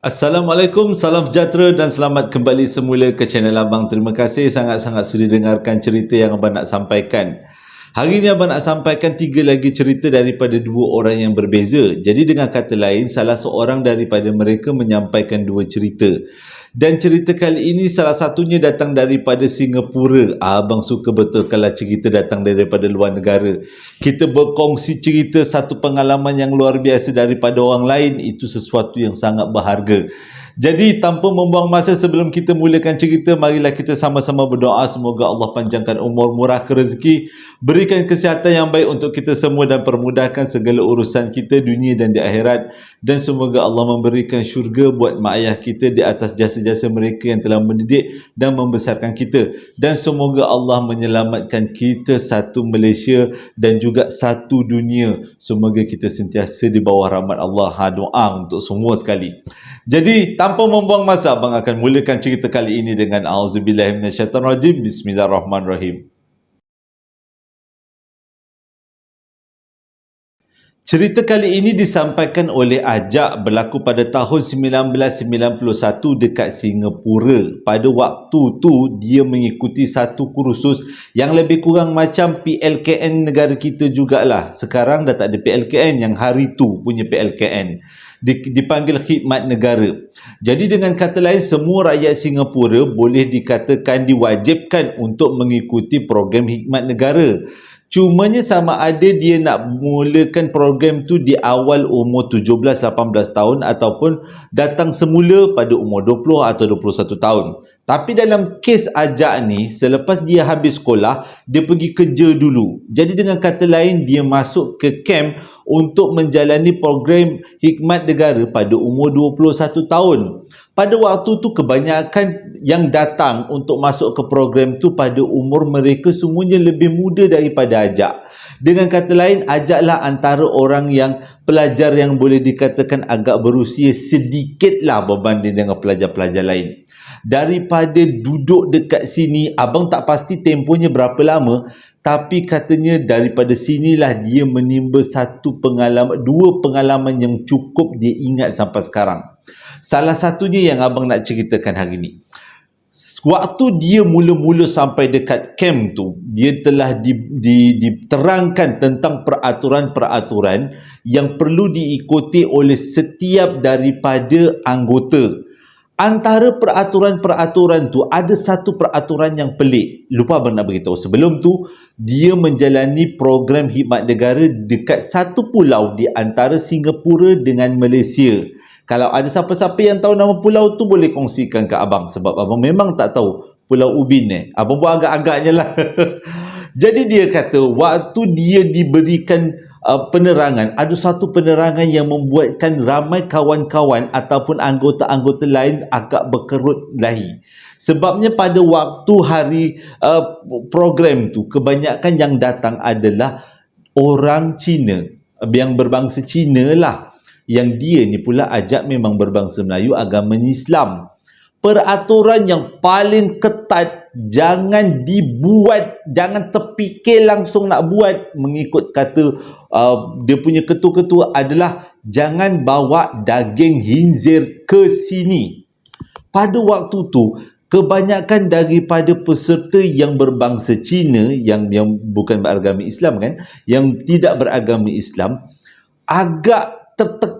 Assalamualaikum, salam sejahtera dan selamat kembali semula ke channel Abang. Terima kasih sangat-sangat sudi dengarkan cerita yang Abang nak sampaikan. Hari ini Abang nak sampaikan 3 lagi cerita daripada 2 orang yang berbeza. Jadi dengan kata lain, salah seorang daripada mereka menyampaikan 2 cerita. Dan cerita kali ini salah satunya datang daripada Singapura. Abang suka betul kalau cerita datang daripada luar negara. Kita berkongsi cerita satu pengalaman yang luar biasa daripada orang lain, itu sesuatu yang sangat berharga. Jadi tanpa membuang masa, sebelum kita mulakan cerita, marilah kita sama-sama berdoa semoga Allah panjangkan umur, murahkan rezeki, berikan kesihatan yang baik untuk kita semua dan permudahkan segala urusan kita dunia dan di akhirat, dan semoga Allah memberikan syurga buat mak ayah kita di atas jasa-jasa mereka yang telah mendidik dan membesarkan kita, dan semoga Allah menyelamatkan kita satu Malaysia dan juga satu dunia. Semoga kita sentiasa di bawah rahmat Allah. Doa untuk semua sekali. Jadi tanpa membuang masa, abang akan mulakan cerita kali ini dengan auzubillahi minasyaitanirrajim. Bismillahirrahmanirrahim. Cerita kali ini disampaikan oleh Ajak, berlaku pada tahun 1991 dekat Singapura. Pada waktu tu dia mengikuti satu kursus yang lebih kurang macam PLKN negara kita jugalah. Sekarang dah tak ada PLKN, yang hari tu punya PLKN. Dipanggil khidmat negara. Jadi dengan kata lain, semua rakyat Singapura boleh dikatakan diwajibkan untuk mengikuti program khidmat negara. Cumanya sama ada dia nak mulakan program tu di awal umur 17-18 tahun ataupun datang semula pada umur 20 atau 21 tahun. Tapi dalam kes Ajak ni, selepas dia habis sekolah, dia pergi kerja dulu. Jadi dengan kata lain, dia masuk ke camp untuk menjalani program khidmat negara pada umur 21 tahun. Pada waktu tu kebanyakan yang datang untuk masuk ke program tu pada umur mereka semuanya lebih muda daripada Ajak. Dengan kata lain, Ajaklah antara orang yang pelajar yang boleh dikatakan agak berusia sedikitlah berbanding dengan pelajar-pelajar lain. Daripada duduk dekat sini, abang tak pasti tempohnya berapa lama, tapi katanya daripada sinilah dia menimba dua pengalaman yang cukup dia ingat sampai sekarang. Salah satunya yang abang nak ceritakan hari ini. Waktu dia mula-mula sampai dekat camp tu, dia telah diterangkan tentang peraturan-peraturan yang perlu diikuti oleh setiap daripada anggota. Antara peraturan-peraturan tu, ada satu peraturan yang pelik. Lupa abang nak beritahu. Sebelum tu, dia menjalani program khidmat negara dekat satu pulau di antara Singapura dengan Malaysia. Kalau ada siapa-siapa yang tahu nama pulau tu, boleh kongsikan ke abang. Sebab abang memang tak tahu Pulau Ubin ni. Abang buat agak-agaknya lah. Jadi dia kata, waktu dia diberikan penerangan, ada satu penerangan yang membuatkan ramai kawan-kawan ataupun anggota-anggota lain agak berkerut dahi. Sebabnya pada waktu hari program tu, kebanyakan yang datang adalah orang Cina, yang berbangsa Cina lah. Yang dia ni pula Ajak memang berbangsa Melayu, agamanya Islam. Peraturan yang paling ketat, jangan dibuat, jangan terfikir langsung nak buat, mengikut kata dia punya ketua-ketua adalah jangan bawa daging khinzir ke sini. Pada waktu tu, kebanyakan daripada peserta yang berbangsa Cina, yang bukan beragama Islam kan, yang tidak beragama Islam, agak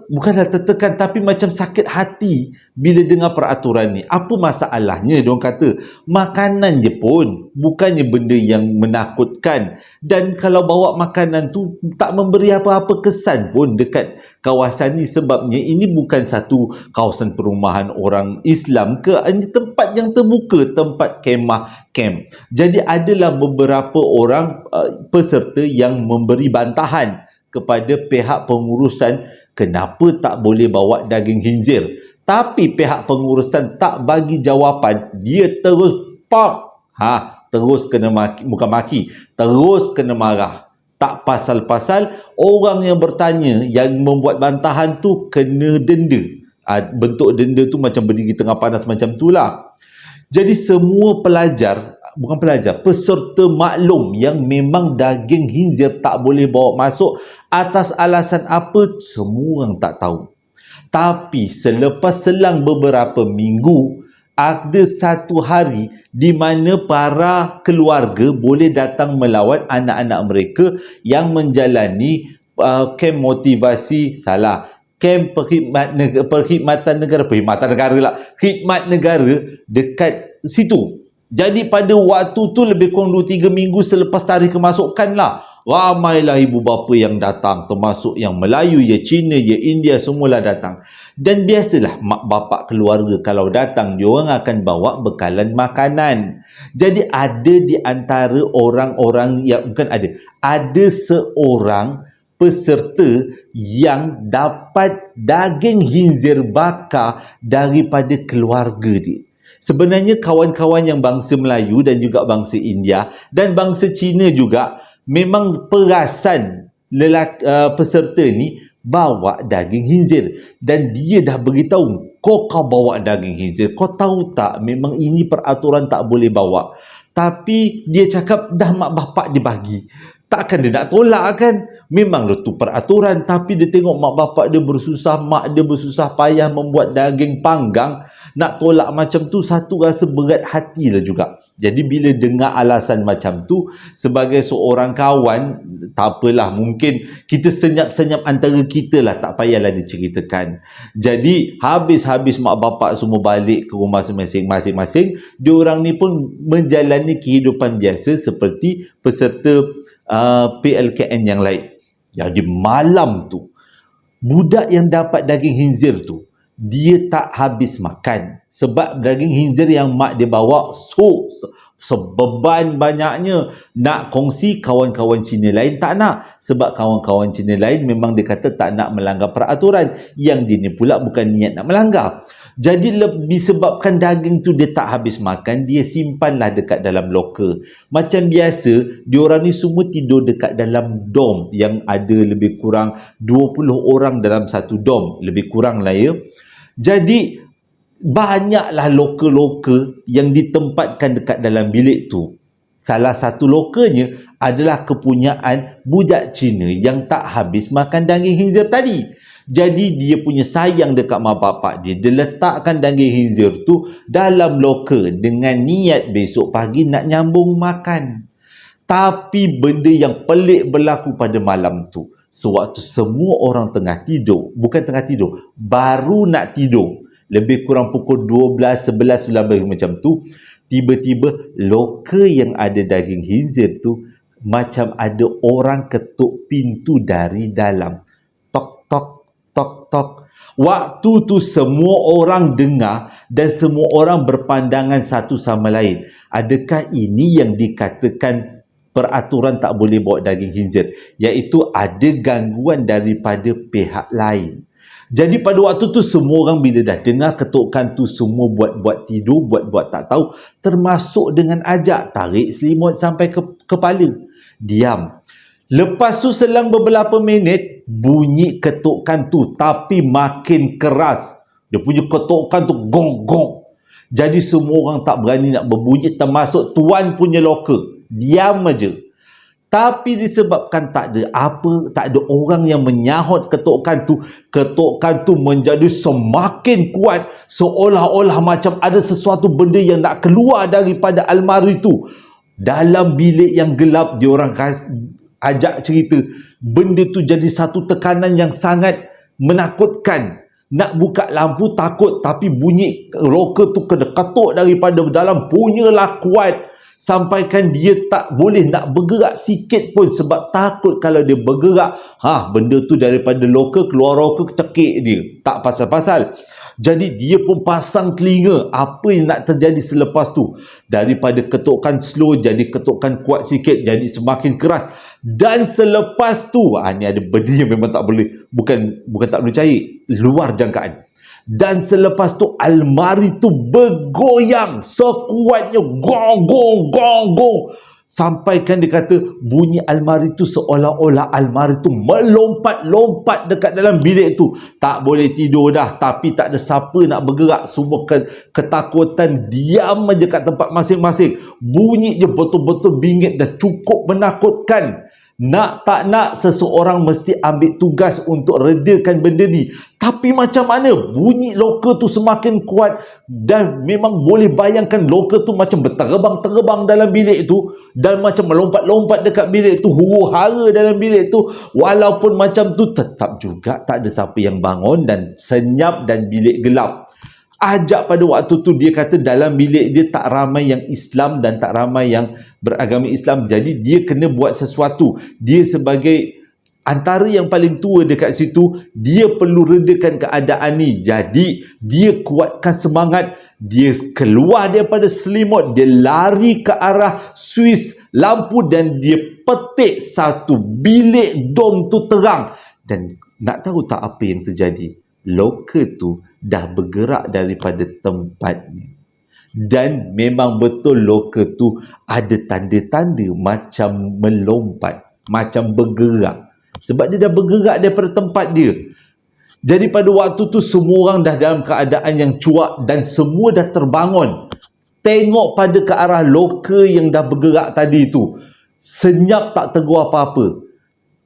bukanlah tertekan, tapi macam sakit hati bila dengar peraturan ni. Apa masalahnya? Diorang kata makanan je pun, bukannya benda yang menakutkan. Dan kalau bawa makanan tu tak memberi apa-apa kesan pun dekat kawasan ni. Sebabnya ini bukan satu kawasan perumahan orang Islam ke, ini tempat yang terbuka, tempat kemah, camp. Jadi adalah beberapa orang peserta yang memberi bantahan kepada pihak pengurusan kenapa tak boleh bawa daging khinzir. Tapi pihak pengurusan tak bagi jawapan. Dia terus terus kena maki, bukan maki, terus kena marah. Tak pasal-pasal orang yang bertanya, yang membuat bantahan tu kena denda. Bentuk denda tu macam berdiri tengah panas macam tu lah. Jadi semua peserta maklum yang memang daging khinzir tak boleh bawa masuk. Atas alasan apa, semua orang tak tahu. Tapi selepas selang beberapa minggu, ada satu hari di mana para keluarga boleh datang melawat anak-anak mereka yang menjalani kem motivasi kem perkhidmatan khidmat negara dekat situ. Jadi pada waktu tu lebih kurang 2-3 minggu selepas tarikh kemasukan lah, ramailah ibu bapa yang datang, termasuk yang Melayu, ya Cina, ya India, semualah datang. Dan biasalah mak bapak keluarga kalau datang, diorang akan bawa bekalan makanan. Jadi ada di antara orang-orang yang ada seorang peserta yang dapat daging khinzir bakar daripada keluarga dia. Sebenarnya kawan-kawan yang bangsa Melayu dan juga bangsa India dan bangsa Cina juga memang perasan peserta ni bawa daging khinzir, dan dia dah beritahu, kau bawa daging khinzir, kau tahu tak memang ini peraturan tak boleh bawa. Tapi dia cakap dah mak bapak dia bagi, takkan dia nak tolak kan? Memang tu peraturan, tapi dia tengok mak bapak dia bersusah, mak dia bersusah payah membuat daging panggang, nak tolak macam tu, satu rasa berat hati lah juga. Jadi bila dengar alasan macam tu, sebagai seorang kawan, tak apalah, mungkin kita senyap-senyap antara kita lah, tak payahlah diceritakan. Jadi habis-habis mak bapak semua balik ke rumah masing-masing, diorang ni pun menjalani kehidupan biasa seperti peserta PLKN yang lain. Jadi malam tu, budak yang dapat daging khinzir tu, dia tak habis makan. Sebab daging khinzir yang mak dia bawa sebeban banyaknya. Nak kongsi, kawan-kawan Cina lain tak nak. Sebab kawan-kawan Cina lain memang dia kata tak nak melanggar peraturan. Yang dia ni pula bukan niat nak melanggar. Jadi disebabkan daging tu dia tak habis makan, dia simpanlah dekat dalam loker. Macam biasa, diorang ni semua tidur dekat dalam dom yang ada lebih kurang 20 orang dalam satu dom. Lebih kurang lah ya. Jadi banyaklah loker-loker yang ditempatkan dekat dalam bilik tu. Salah satu lokernya adalah kepunyaan budak Cina yang tak habis makan daging khinzir tadi. Jadi dia punya sayang dekat mak bapak dia, dia letakkan daging khinzir tu dalam loker dengan niat besok pagi nak nyambung makan. Tapi benda yang pelik berlaku pada malam tu. Sewaktu semua orang tengah tidur, bukan tengah tidur, baru nak tidur, lebih kurang pukul 12, 11, 12 macam tu, tiba-tiba loker yang ada daging khinzir tu macam ada orang ketuk pintu dari dalam. Tok, tok, tok, tok. Waktu tu semua orang dengar dan semua orang berpandangan satu sama lain. Adakah ini yang dikatakan peraturan tak boleh bawa daging khinzir? Iaitu ada gangguan daripada pihak lain. Jadi pada waktu tu semua orang bila dah dengar ketukan tu, semua buat-buat tidur, buat-buat tak tahu, termasuk dengan ajak tarik selimut sampai ke kepala. Diam. Lepas tu selang beberapa minit, bunyi ketukan tu tapi makin keras. Dia punya ketukan tu gong-gong. Jadi semua orang tak berani nak berbunyi, termasuk tuan punya loker. Diam aja. Tapi disebabkan tak ada orang yang menyahut ketukan tu menjadi semakin kuat, seolah-olah macam ada sesuatu benda yang nak keluar daripada almari tu. Dalam bilik yang gelap, diorang ajak cerita, benda tu jadi satu tekanan yang sangat menakutkan. Nak buka lampu takut, tapi bunyi loker tu kena ketuk daripada dalam, punyalah kuat. Sampaikan dia tak boleh nak bergerak sikit pun, sebab takut kalau dia bergerak, benda tu daripada loker keluar loker cekik dia. Tak pasal-pasal. Jadi dia pun pasang telinga apa yang nak terjadi selepas tu. Daripada ketukan slow jadi ketukan kuat sikit, jadi semakin keras. Dan selepas tu, ni ada benda yang memang tak boleh, bukan tak boleh cair, luar jangkaan. Dan selepas tu almari tu bergoyang sekuatnya, gong gong gong gong. Sampaikan dia kata bunyi almari tu seolah-olah almari tu melompat-lompat dekat dalam bilik tu. Tak boleh tidur dah, tapi tak ada siapa nak bergerak. Semua ketakutan diam aja kat tempat masing-masing. Bunyi je betul-betul bingit dan cukup menakutkan. Nak tak nak seseorang mesti ambil tugas untuk redakan benda ni. Tapi macam mana bunyi loka tu semakin kuat dan memang boleh bayangkan loka tu macam berterbang-terbang dalam bilik tu dan macam melompat-lompat dekat bilik tu, huru-hara dalam bilik tu. Walaupun macam tu tetap juga tak ada siapa yang bangun dan senyap dan bilik gelap. Ajak pada waktu tu dia kata dalam bilik dia tak ramai yang Islam dan tak ramai yang beragama Islam. Jadi dia kena buat sesuatu. Dia sebagai antara yang paling tua dekat situ, dia perlu redakan keadaan ni. Jadi dia kuatkan semangat. Dia keluar daripada selimut, dia lari ke arah suis lampu dan dia petik satu bilik dom tu terang. Dan nak tahu tak apa yang terjadi? Loka tu dah bergerak daripada tempatnya. Dan memang betul loka tu ada tanda-tanda macam melompat, macam bergerak. Sebab dia dah bergerak daripada tempat dia. Jadi pada waktu tu semua orang dah dalam keadaan yang cuak dan semua dah terbangun. Tengok pada ke arah loka yang dah bergerak tadi tu. Senyap tak tegur apa-apa.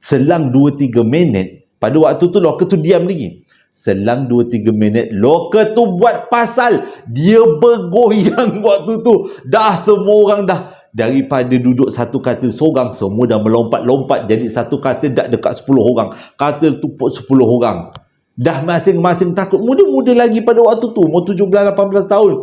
Selang 2-3 minit, pada waktu tu loka tu diam lagi. Selang 2-3 minit, loka tu buat pasal. Dia bergoyang waktu tu. Dah semua orang dah, daripada duduk satu katil seorang, semua dah melompat-lompat. Jadi satu katil dah dekat 10 orang. Katil tu 10 orang. Dah masing-masing takut. Muda-muda lagi pada waktu tu, umur 17-18 tahun.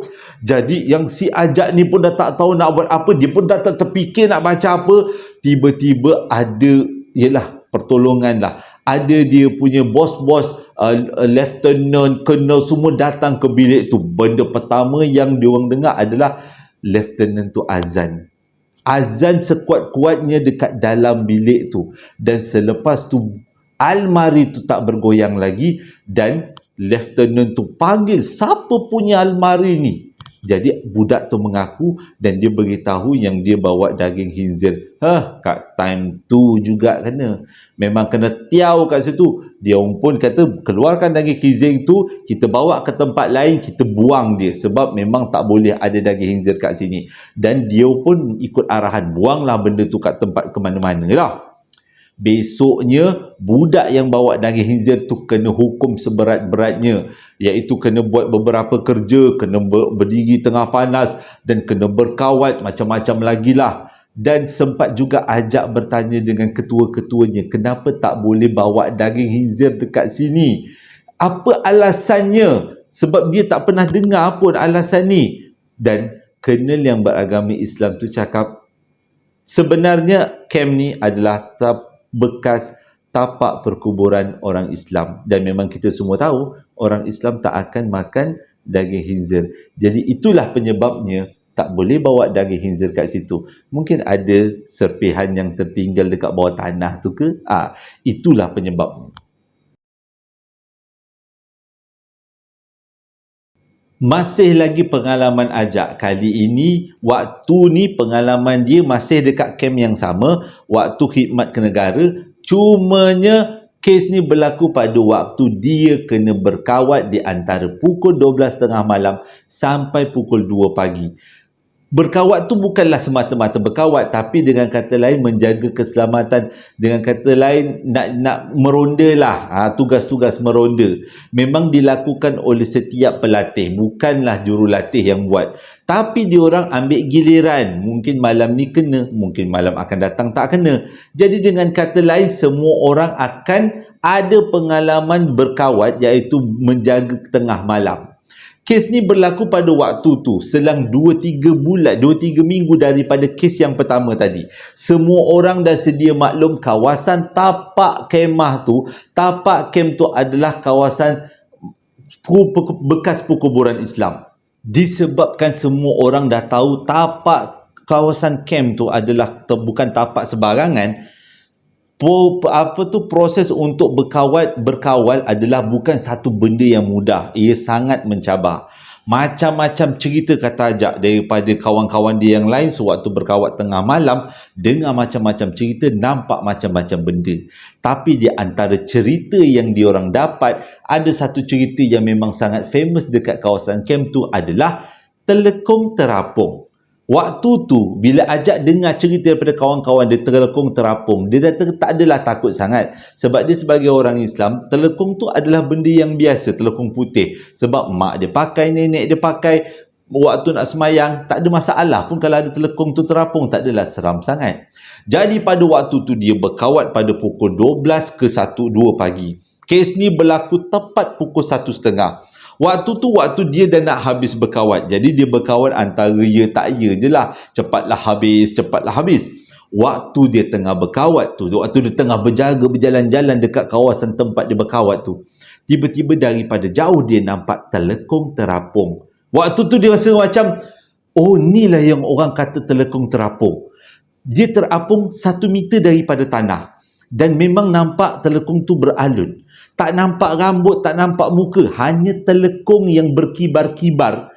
Jadi yang si Ajak ni pun dah tak tahu nak buat apa. Dia pun dah tak terfikir nak baca apa. Tiba-tiba ada, yelah, pertolongan lah. Ada dia punya bos-bos, lieutenant, colonel semua datang ke bilik tu. Benda pertama yang diorang dengar adalah lieutenant tu azan. Azan sekuat-kuatnya dekat dalam bilik tu. Dan selepas tu almari tu tak bergoyang lagi dan lieutenant tu panggil siapa punya almari ni. Jadi budak tu mengaku dan dia beritahu yang dia bawa daging khinzir. Kat time tu juga kena. Memang kena tiaw kat situ. Dia pun kata keluarkan daging khinzir tu, kita bawa ke tempat lain, kita buang dia. Sebab memang tak boleh ada daging khinzir kat sini. Dan dia pun ikut arahan, buanglah benda tu kat tempat ke mana-mana lah. Besoknya, budak yang bawa daging khinzir tu kena hukum seberat-beratnya. Iaitu kena buat beberapa kerja, kena berdiri tengah panas dan kena berkawat, macam-macam lagi lah. Dan sempat juga Ajak bertanya dengan ketua-ketuanya, kenapa tak boleh bawa daging khinzir dekat sini? Apa alasannya? Sebab dia tak pernah dengar pun alasan ni. Dan Colonel yang beragama Islam tu cakap, sebenarnya kem ni adalah bekas tapak perkuburan orang Islam. Dan memang kita semua tahu, orang Islam tak akan makan daging khinzir. Jadi itulah penyebabnya tak boleh bawa daging khinzir kat situ. Mungkin ada serpihan yang tertinggal dekat bawah tanah tu ke? Itulah penyebabnya. Masih lagi pengalaman Ajak. Kali ini, waktu ni pengalaman dia masih dekat kem yang sama, waktu khidmat ke negara. Cumanya, kes ni berlaku pada waktu dia kena berkawat di antara pukul 12.30 malam sampai pukul 2 pagi. Berkawat tu bukanlah semata-mata berkawat, tapi dengan kata lain menjaga keselamatan, dengan kata lain nak meronda lah, tugas-tugas meronda. Memang dilakukan oleh setiap pelatih, bukanlah jurulatih yang buat. Tapi diorang ambil giliran, mungkin malam ni kena, mungkin malam akan datang tak kena. Jadi dengan kata lain, semua orang akan ada pengalaman berkawat, iaitu menjaga tengah malam. Kes ni berlaku pada waktu tu, selang 2-3 bulan, 2-3 minggu daripada kes yang pertama tadi. Semua orang dah sedia maklum kawasan tapak kemah tu, tapak kem tu adalah kawasan bekas perkuburan Islam. Disebabkan semua orang dah tahu tapak kawasan kem tu adalah bukan tapak sebarangan, proses untuk berkawal adalah bukan satu benda yang mudah. Ia sangat mencabar. Macam-macam cerita kata Ajak daripada kawan-kawan dia yang lain sewaktu berkawat tengah malam, dengar macam-macam cerita, nampak macam-macam benda. Tapi di antara cerita yang diorang dapat, ada satu cerita yang memang sangat famous dekat kawasan kem tu adalah telekung terapung. Waktu tu bila Ajak dengar cerita daripada kawan-kawan dia terlekung terapung, dia dah tak adalah takut sangat. Sebab dia sebagai orang Islam, telekung tu adalah benda yang biasa, telekung putih. Sebab mak dia pakai, nenek dia pakai, waktu nak semayang, tak ada masalah pun kalau ada telekung tu terapung, tak adalah seram sangat. Jadi pada waktu tu dia berkawat pada pukul 12 ke 1-2 pagi. Kes ni berlaku tepat pukul 1.30. Waktu tu waktu dia dah nak habis berkawat. Jadi dia berkawat antara ya tak ya je lah. Cepatlah habis, cepatlah habis. Waktu dia tengah berkawat tu, waktu dia tengah berjaga berjalan-jalan dekat kawasan tempat dia berkawat tu, tiba-tiba daripada jauh dia nampak telekung terapung. Waktu tu dia rasa macam, oh inilah yang orang kata telekung terapung. Dia terapung 1 meter daripada tanah. Dan memang nampak telekung tu beralun. Tak nampak rambut, tak nampak muka. Hanya telekung yang berkibar-kibar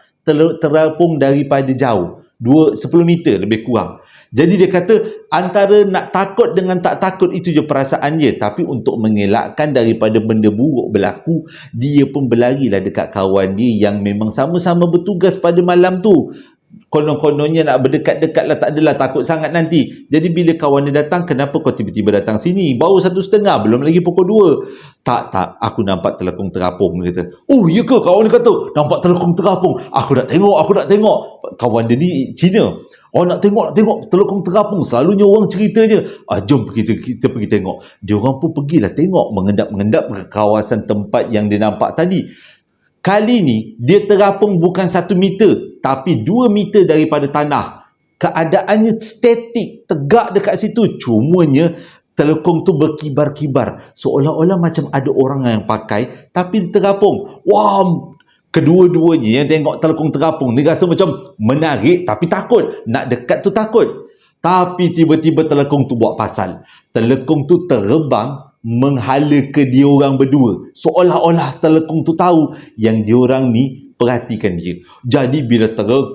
terapung daripada jauh. 10 meter lebih kurang. Jadi dia kata antara nak takut dengan tak takut itu je perasaan dia. Tapi untuk mengelakkan daripada benda buruk berlaku, dia pun berlarilah dekat kawan dia yang memang sama-sama bertugas pada malam tu. Konon-kononnya nak berdekat-dekat lah, tak adalah takut sangat nanti. Jadi bila kawan dia datang, kenapa kau tiba-tiba datang sini? Baru 1.30, belum lagi pukul 2. Tak, aku nampak telekung terapung, dia kata. Oh, ya ke? Kawan dia kata, nampak telekung terapung. Aku nak tengok. Kawan dia ni Cina. Oh, nak tengok telekung terapung. Selalunya orang cerita je. Jom kita pergi tengok. Dia orang pun pergilah tengok, mengendap-mengendap ke kawasan tempat yang dia nampak tadi. Kali ni, dia terapung bukan 1 meter, tapi 2 meter daripada tanah. Keadaannya statik, tegak dekat situ. Cumanya, telekung tu berkibar-kibar. Seolah-olah macam ada orang yang pakai, tapi terapung. Wah, kedua-duanya yang tengok telekung terapung, dia rasa macam menarik, tapi takut. Nak dekat tu takut. Tapi tiba-tiba telekung tu buat pasal. Telekung tu terbang menghala ke dia orang berdua. Seolah-olah telekung tu tahu yang dia orang ni perhatikan dia. Jadi bila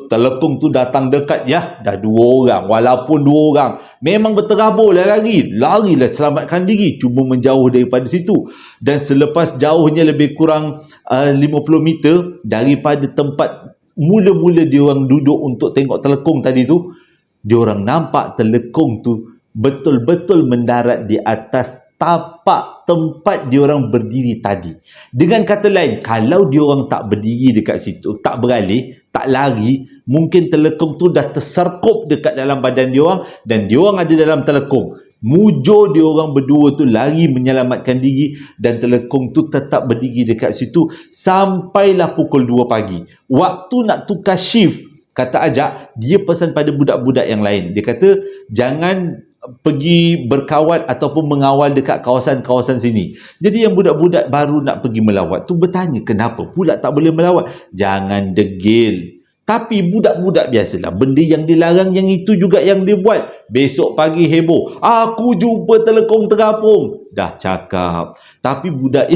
telekung tu datang dekat, ya, dah 2 orang. Walaupun 2 orang, memang berterabur lah lari. Larilah selamatkan diri. Cuba menjauh daripada situ. Dan selepas jauhnya lebih kurang 50 meter daripada tempat mula-mula dia orang duduk untuk tengok telekung tadi tu, dia orang nampak telekung tu betul-betul mendarat di atas tapak tempat diorang berdiri tadi. Dengan kata lain, kalau diorang tak berdiri dekat situ, tak beralih, tak lari, mungkin telekung tu dah terserkup dekat dalam badan diorang dan diorang ada dalam telekung. Mujur diorang berdua tu lari menyelamatkan diri dan telekung tu tetap berdiri dekat situ sampailah pukul 2 pagi. Waktu nak tukar shift, kata Ajak, dia pesan pada budak-budak yang lain. Dia kata, jangan pergi berkawat ataupun mengawal dekat kawasan-kawasan sini. Jadi yang budak-budak baru nak pergi melawat tu bertanya, kenapa pula tak boleh melawat? Jangan degil. Tapi budak-budak biasalah, benda yang dilarang yang itu juga yang dia buat. Besok pagi heboh, aku jumpa telekung terapung. Dah cakap. Tapi budak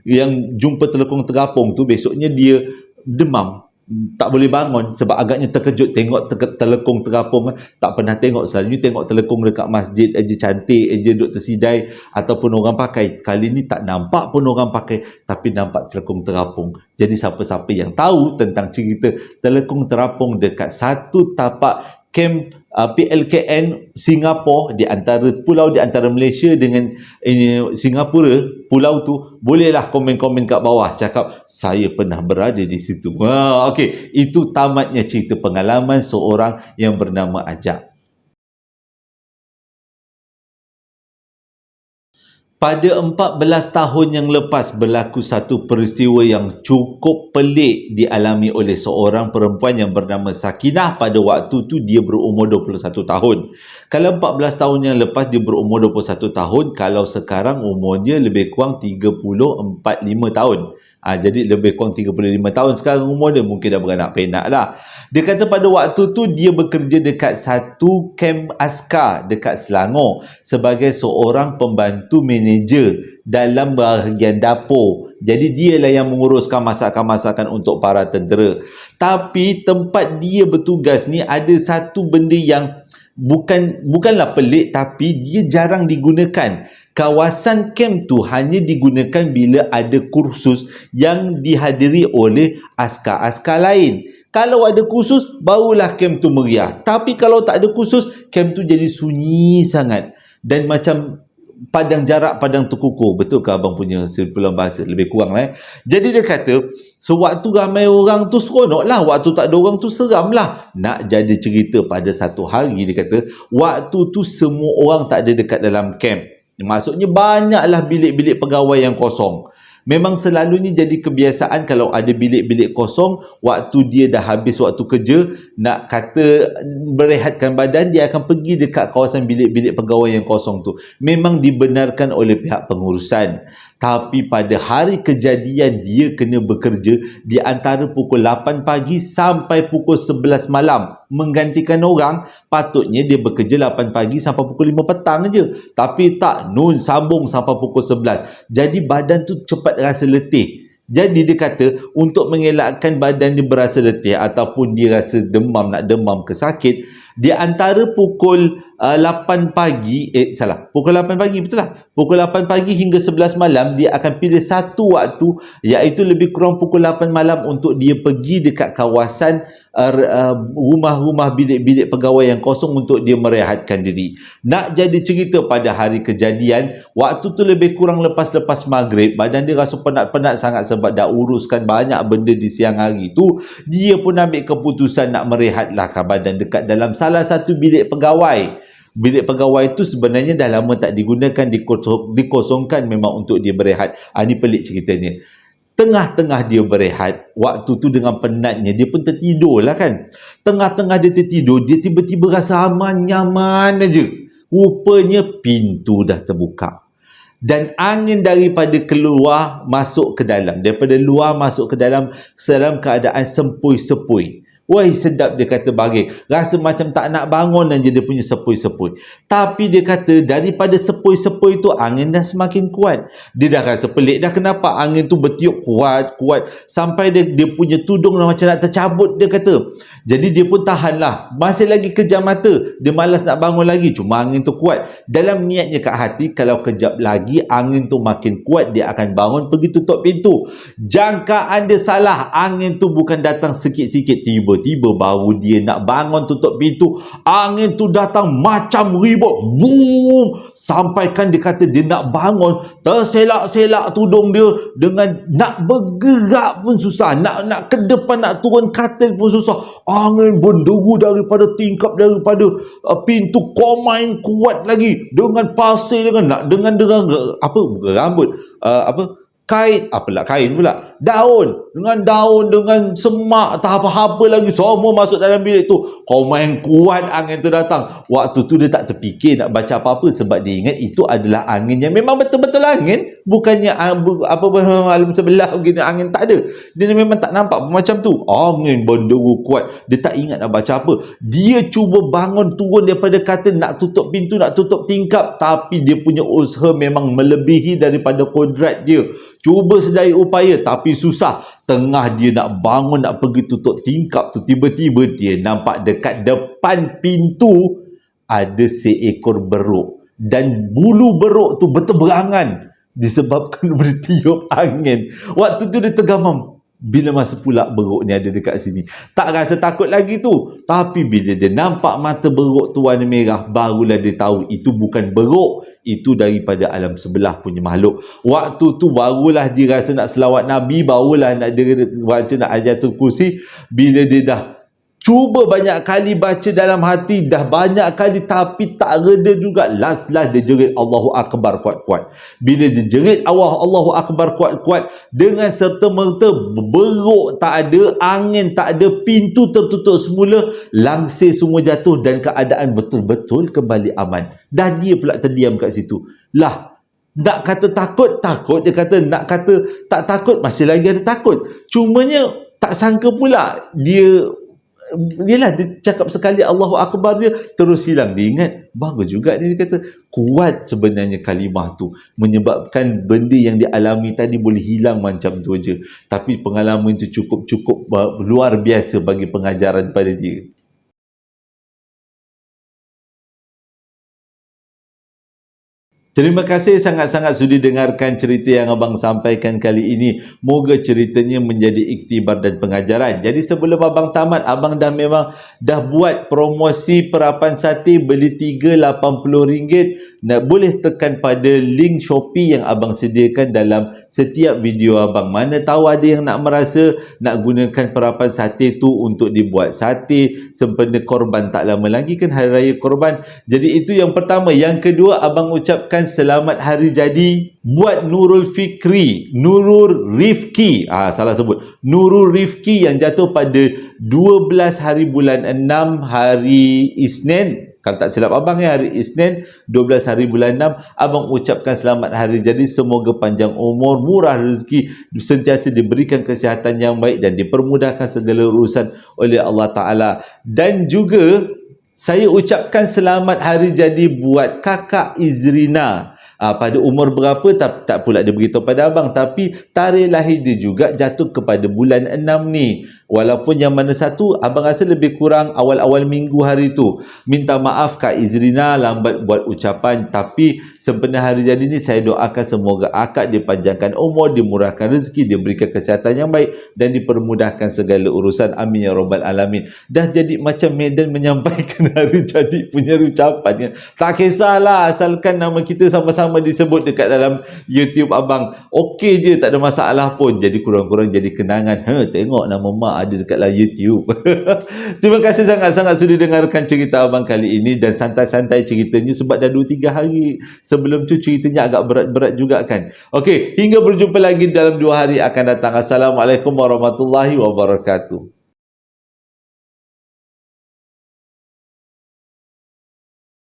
yang jumpa telekung terapung tu besoknya dia demam, tak boleh bangun sebab agaknya terkejut tengok telekung terapung. Tak pernah tengok, selalunya tengok telekung dekat masjid aja, cantik aja, duduk tersidai ataupun orang pakai. Kali ni tak nampak pun orang pakai, tapi nampak telekung terapung. Jadi siapa-siapa yang tahu tentang cerita telekung terapung dekat satu tapak kem PLKN Singapura, di antara pulau di antara Malaysia dengan Singapura, pulau tu, bolehlah komen-komen kat bawah cakap saya pernah berada di situ. Okey, itu tamatnya cerita pengalaman seorang yang bernama Ajak. Pada 14 tahun yang lepas berlaku satu peristiwa yang cukup pelik dialami oleh seorang perempuan yang bernama Sakinah. Pada waktu tu dia berumur 21 tahun. Kalau 14 tahun yang lepas dia berumur 21 tahun, kalau sekarang umurnya lebih kurang 34-5 tahun. Jadi lebih kurang 35 tahun sekarang umur dia, mungkin dah beranak penak lah. Dia kata pada waktu tu dia bekerja dekat satu kem askar dekat Selangor sebagai seorang pembantu manager dalam bahagian dapur. Jadi dialah yang menguruskan masakan-masakan untuk para tentera. Tapi tempat dia bertugas ni ada satu benda yang bukanlah pelik, tapi dia jarang digunakan. Kawasan kem tu hanya digunakan bila ada kursus yang dihadiri oleh askar-askar lain. Kalau ada kursus, barulah camp tu meriah. Tapi kalau tak ada kursus, camp tu jadi sunyi sangat. Dan macam padang jarak, padang terkukur. Betul ke abang punya sepulang bahasa? Lebih kurang lah. Jadi dia kata, sewaktu ramai orang tu seronok lah. Waktu tak ada orang tu seram lah. Nak jadi cerita pada satu hari, dia kata, waktu tu semua orang tak ada dekat dalam camp. Maksudnya banyaklah bilik-bilik pegawai yang kosong. Memang selalunya jadi kebiasaan kalau ada bilik-bilik kosong, waktu dia dah habis waktu kerja, nak kata berehatkan badan, dia akan pergi dekat kawasan bilik-bilik pegawai yang kosong tu. Memang dibenarkan oleh pihak pengurusan. Tapi pada hari kejadian dia kena bekerja di antara pukul 8 pagi sampai pukul 11 malam. Menggantikan orang, patutnya dia bekerja 8 pagi sampai pukul 5 petang je. Tapi tak, sambung sampai pukul 11. Jadi badan tu cepat rasa letih. Jadi dia kata untuk mengelakkan badan dia berasa letih ataupun dia rasa demam, nak demam ke sakit, di antara pukul 8 pagi, pukul 8 pagi, betul lah. Pukul 8 pagi hingga 11 malam, dia akan pilih satu waktu, iaitu lebih kurang pukul 8 malam untuk dia pergi dekat kawasan rumah-rumah bilik-bilik pegawai yang kosong untuk dia merehatkan diri. Nak jadi cerita pada hari kejadian, waktu tu lebih kurang lepas-lepas maghrib, badan dia rasa penat-penat sangat sebab dah uruskan banyak benda di siang hari tu. Dia pun ambil keputusan nak merehatlah badan dekat dalam salah satu bilik pegawai. Bilik pegawai itu sebenarnya dah lama tak digunakan, dikosongkan memang untuk dia berehat. Ini pelik ceritanya. Tengah-tengah dia berehat, waktu tu dengan penatnya, dia pun tertidur lah kan. Tengah-tengah dia tertidur, dia tiba-tiba rasa aman, nyaman aja. Rupanya pintu dah terbuka. Dan angin daripada keluar masuk ke dalam. Daripada luar masuk ke dalam keadaan sempoi-sepoi. Wah, sedap, dia kata baring. Rasa macam tak nak bangun aja dia punya sepoi-sepoi. Tapi dia kata daripada sepoi-sepoi tu angin dah semakin kuat. Dia dah rasa pelik dah kenapa angin tu bertiup kuat sampai dia punya tudung dah macam nak tercabut, dia kata. Jadi dia pun tahanlah. Masih lagi kejam mata. Dia malas nak bangun lagi. Cuma angin tu kuat. Dalam niatnya kat hati, kalau kejap lagi angin tu makin kuat, dia akan bangun pergi tutup pintu. Jangkaan dia salah. Angin tu bukan datang sikit-sikit. Tiba-tiba baru dia nak bangun tutup pintu, angin tu datang macam ribut. Boom! Sampaikan dia kata dia nak bangun, terselak-selak tudung dia. Dengan nak bergerak pun susah. Nak ke depan, nak turun katil pun susah. Angin berderu daripada tingkap, daripada pintu, komain kuat lagi dengan pasir, dengan rambut, kain pula, daun dengan semak, tak apa-apa lagi, semua masuk dalam bilik tu. Komain kuat angin tu datang. Waktu tu dia tak terfikir nak baca apa-apa sebab dia ingat itu adalah angin yang memang betul-betul angin, bukannya alam sebelah gitu, angin tak ada. Dia memang tak nampak macam tu. Angin berderu kuat. Dia tak ingat nak baca apa. Dia cuba bangun, turun daripada katil, nak tutup pintu, nak tutup tingkap, tapi dia punya usaha memang melebihi daripada kodrat dia. Cuba sedaya upaya tapi susah. Tengah dia nak bangun, nak pergi tutup tingkap tu, tiba-tiba dia nampak dekat depan pintu ada seekor beruk. Dan bulu beruk tu berteberangan disebabkan bertiup angin. Waktu tu dia tergamam. Bila masa pula beruk ni ada dekat sini? Tak rasa takut lagi tu. Tapi bila dia nampak mata beruk tu warna merah, barulah dia tahu itu bukan beruk. Itu daripada alam sebelah punya makhluk. Waktu tu barulah dia rasa nak selawat Nabi, barulah nak dia baca nak Ayatul Kursi. Bila dia dah cuba banyak kali baca dalam hati, dah banyak kali tapi tak reda juga. Last dia jerit Allahu Akbar kuat-kuat. Bila dia jerit Allahu Akbar kuat-kuat, dengan serta-merta beruk tak ada, angin tak ada, pintu tertutup semula, langsir semua jatuh dan keadaan betul-betul kembali aman. Dan dia pula terdiam kat situ. Nak kata takut, dia kata. Nak kata tak takut, masih lagi ada takut. Cumanya tak sangka pula dia cakap sekali Allahu Akbar, dia terus hilang. Dia ingat bagus juga dia kata. Kuat sebenarnya kalimah tu, menyebabkan benda yang dialami tadi boleh hilang macam tu aja. Tapi pengalaman itu cukup luar biasa bagi pengajaran pada dia. Terima kasih sangat-sangat sudi dengarkan cerita yang abang sampaikan kali ini. Moga ceritanya menjadi iktibar dan pengajaran. Jadi sebelum abang tamat, abang memang dah buat promosi perapan sate beli 3 RM80. Boleh tekan pada link Shopee yang abang sediakan dalam setiap video abang. Mana tahu ada yang nak merasa nak gunakan perapan sate tu untuk dibuat sate sempena korban tak lama lagi kan hari raya korban. Jadi itu yang pertama. Yang kedua, abang ucapkan selamat hari jadi buat Nurul Fikri, Nurul Rifki. Salah sebut. Nurul Rifki yang jatuh pada 12 hari bulan 6 hari Isnin. Kalau tak silap abang ya, hari Isnin 12 hari bulan 6. Abang ucapkan selamat hari jadi, semoga panjang umur, murah rezeki, sentiasa diberikan kesihatan yang baik dan dipermudahkan segala urusan oleh Allah Ta'ala. Dan juga saya ucapkan selamat hari jadi buat kakak Izrina. Pada umur berapa tak pula dia beritahu pada abang, tapi tarikh lahir dia juga jatuh kepada bulan 6 ni. Walaupun yang mana satu abang rasa lebih kurang awal-awal minggu hari tu. Minta maaf Kak Izrina lambat buat ucapan, tapi sempena hari jadi ni saya doakan semoga akak dipanjangkan umur, dimurahkan rezeki, diberikan kesihatan yang baik dan dipermudahkan segala urusan. Amin ya rabbal alamin. Dah jadi macam Medan menyampaikan hari jadi punya ucapan. Tak kisahlah asalkan nama kita sama-sama disebut dekat dalam YouTube abang. Okey je, tak ada masalah pun. Jadi kurang-kurang jadi kenangan. Tengok nama mak ada dekat dalam YouTube. Terima kasih sangat-sangat sudah dengarkan cerita abang kali ini, dan santai-santai ceritanya sebab dah 2-3 hari sebelum tu ceritanya agak berat-berat juga kan. Okey, hingga berjumpa lagi dalam 2 hari akan datang. Assalamualaikum warahmatullahi wabarakatuh.